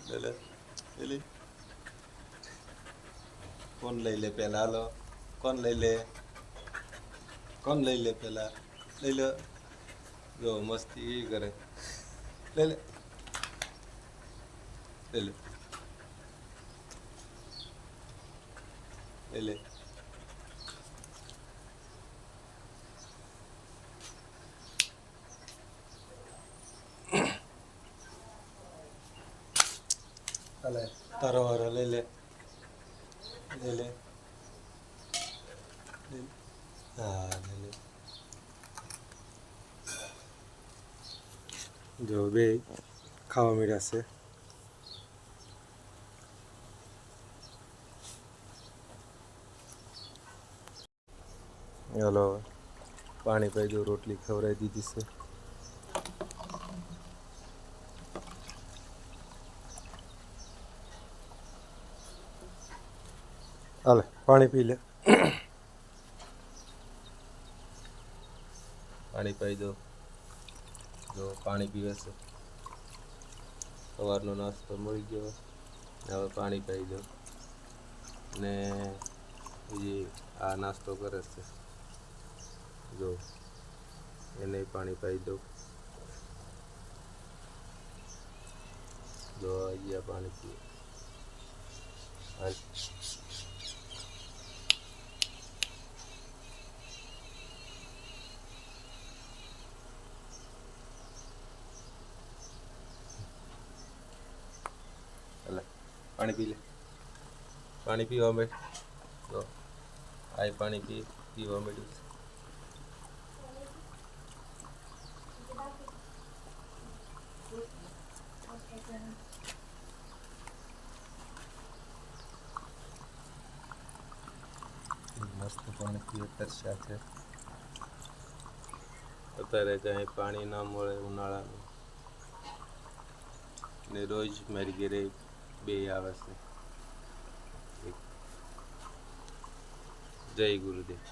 લે લે લે કોણ લઈ લે પેલા હાલો કોણ લઈ લે પેલા લઈ લે જો મસ્તી કરે લે લે લે લે લે લે હાલે તારો વારો લઈ લે લે લે હા લે લે જો બે ખાવા મળ્યા છે હાલો પાણી પાઈ દો રોટલી ખવડાવી દીધી છે હાલે પાણી પી લે પાણી પાઈ દો જો પાણી પીવે છે સવારનો નાસ્તો મળી ગયો હવે પાણી પાઈ દો ને બીજી આ નાસ્તો કરે છે જો એને પાણી પાઈ દો જો અહીંયા પાણી પીએ પાણી પી લે પાણી પીવા માંડ તો આ પાણી પીવા માંડ્યું મસ્ત પાણી પીવે તરસ્યા છે અત્યારે કાંઈ પાણી ના મળે ઉનાળાનું ને રોજ મારી ઘરે બે આવે છે જય ગુરુદેવ